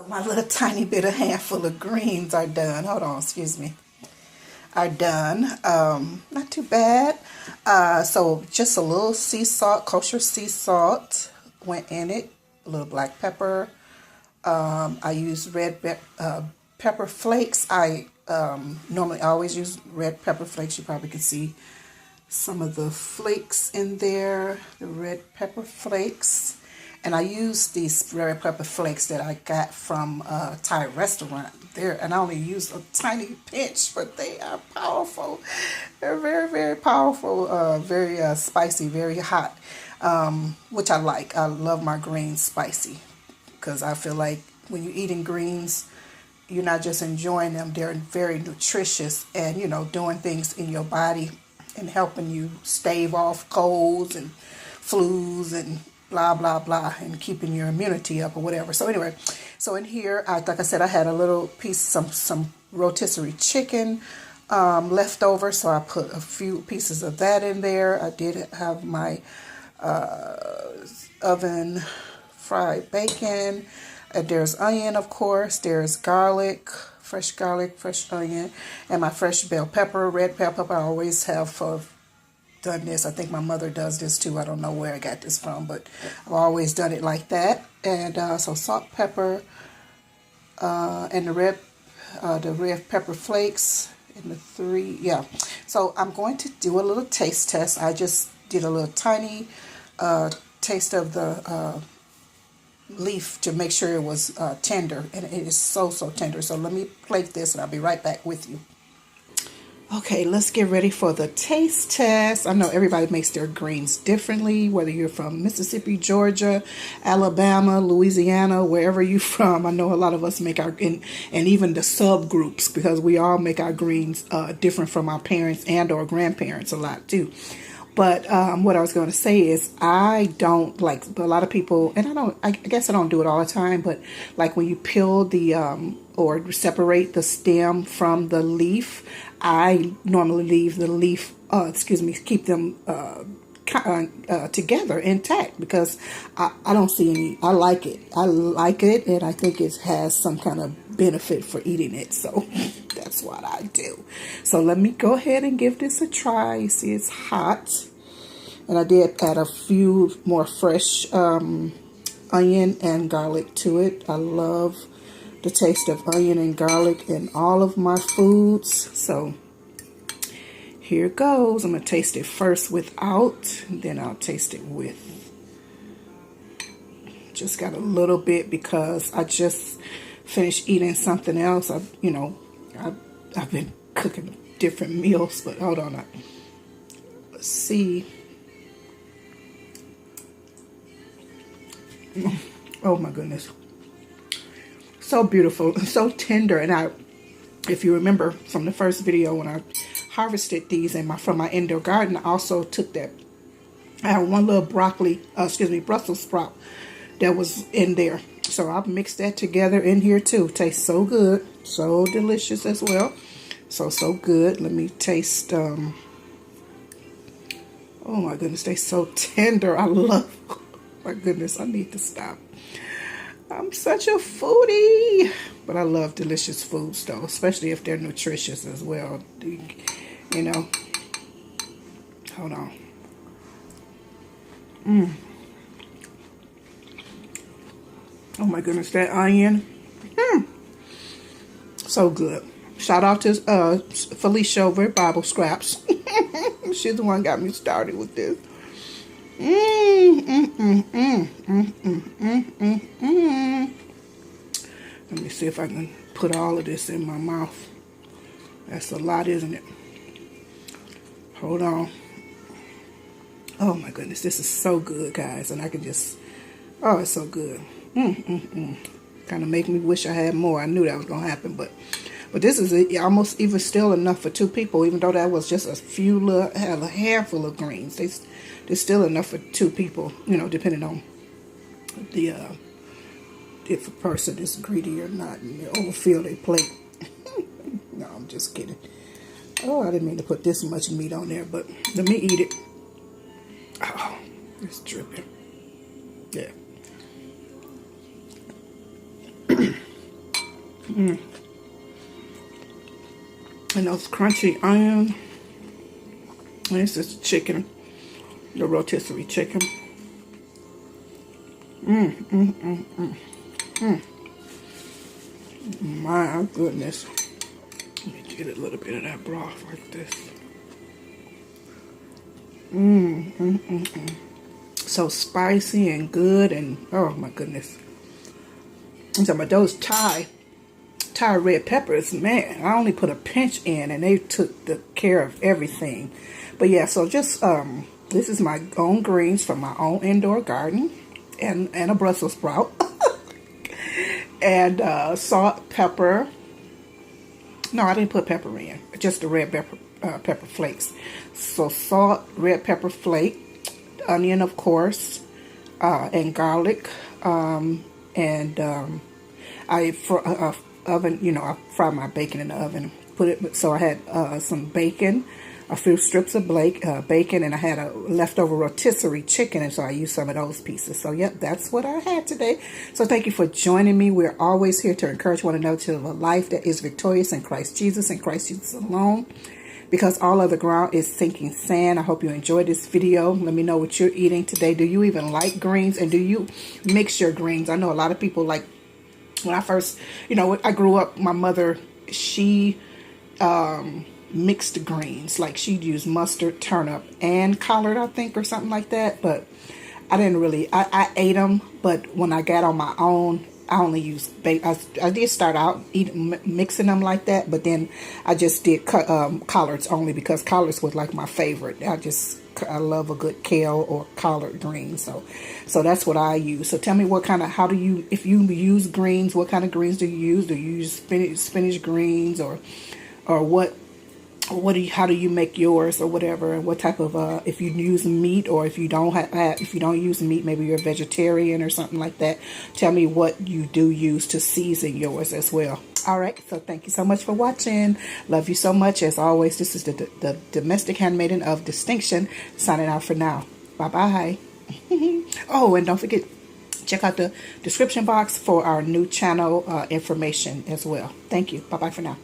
My little tiny bit of handful of greens are done. Hold on, excuse me. Are done. Not too bad. So just a little sea salt, kosher sea salt went in it. A little black pepper. I use pepper flakes. I normally always use red pepper flakes. You probably can see some of the flakes in there, the red pepper flakes. And I use these red pepper flakes that I got from a Thai restaurant there. And I only use a tiny pinch, but they are powerful. They're very, very powerful, very spicy, very hot, which I like. I love my greens spicy because I feel like when you're eating greens, you're not just enjoying them, they're very nutritious and, you know, doing things in your body and helping you stave off colds and flus and blah, blah, blah, and keeping your immunity up or whatever. So anyway, so in here, like I said, I had a little piece, some rotisserie chicken left over. So I put a few pieces of that in there. I did have my oven fried bacon. There's onion, of course. There's garlic, fresh onion, and my fresh bell pepper, red bell pepper. I always have done this. I think my mother does this too. I don't know where I got this from, but I've always done it like that. And so salt, pepper, and the red pepper flakes, and the three, yeah. So I'm going to do a little taste test. I just did a little tiny taste of the leaf to make sure it was tender, and it is so tender. So let me plate this and I'll be right back with you. Okay, let's get ready for the taste test. I know everybody makes their greens differently, whether you're from Mississippi, Georgia, Alabama, Louisiana, wherever you're from. I know a lot of us make our, and even the subgroups, because we all make our greens different from our parents and or grandparents a lot too. But what I was going to say is I don't like a lot of people, and I guess I don't do it all the time, but like when you peel the or separate the stem from the leaf, I normally leave the leaf, keep them together intact because I don't see any. I like it. And I think it has some kind of benefit for eating it. So that's what I do. So let me go ahead and give this a try. You see it's hot. And I did add a few more fresh onion and garlic to it. I love the taste of onion and garlic in all of my foods. So here goes. I'm going to taste it first without, and then I'll taste it with. Just got a little bit because I just finished eating something else. I've been cooking different meals, but hold on. Let's see. Oh my goodness. So beautiful, so tender. And if you remember from the first video when I harvested these from my indoor garden, I also took that. I had one little Brussels sprout that was in there. So I've mixed that together in here too. Tastes so good, so delicious as well. So good. Let me taste. Oh my goodness, they're so tender. I love. My goodness, I need to stop. I'm such a foodie, but I love delicious foods though, especially if they're nutritious as well. You know. Hold on. Oh my goodness, that onion. So good. Shout out to Felicia over at Bible Scraps. She's the one got me started with this. Let me see if I can put all of this in my mouth. That's a lot, isn't it? Hold on. Oh my goodness, this is so good, guys. And I can just, oh, it's so good. Kind of make me wish I had more. I knew that was going to happen, but this is almost even still enough for 2 people, even though that was just a handful of greens. There's still enough for 2 people, you know, depending on the if a person is greedy or not and they overfill their plate. No, I'm just kidding. Oh, I didn't mean to put this much meat on there, but let me eat it. Oh, it's dripping. Yeah. And those crunchy onions. And this is chicken, the rotisserie chicken. My goodness. Let me get a little bit of that broth like this. So spicy and good, and oh my goodness. I'm talking about those Thai red peppers, man. I only put a pinch in and they took the care of everything. But yeah, so just this is my own greens from my own indoor garden, and a Brussels sprout. And salt, pepper. No, I didn't put pepper in, just the red pepper flakes. So salt, red pepper flake, onion, of course, and garlic, and I oven. You know, I fry my bacon in the oven. So I had some bacon, a few strips of bacon, and I had a leftover rotisserie chicken, and so I used some of those pieces. So yep, that's what I had today. So thank you for joining me. We're always here to encourage one another to live a life that is victorious in Christ Jesus and Christ Jesus alone, because all other ground is sinking sand. I hope you enjoyed this video. Let me know what you're eating today. Do you even like greens, and do you mix your greens? I know a lot of people, like when I first, you know, I grew up, my mother, she mixed greens. Like she'd use mustard, turnip, and collard, I think, or something like that. But I didn't really, I ate them, but when I got on my own, I only used I did start out mixing them like that, but then I just did collards only, because collards was like my favorite. I love a good kale or collard green, so that's what I use. So tell me if you use greens, what kind of greens do you use? Do you use spinach greens, or how do you make yours, or whatever, and what type of if you use meat, or if you don't use meat, maybe you're a vegetarian or something like that. Tell me what you do use to season yours as well. All right, so thank you so much for watching. Love you so much. As always, this is the Domestic Handmaiden of Distinction, signing out for now. Bye-bye. Oh, and don't forget, check out the description box for our new channel information as well. Thank you. Bye-bye for now.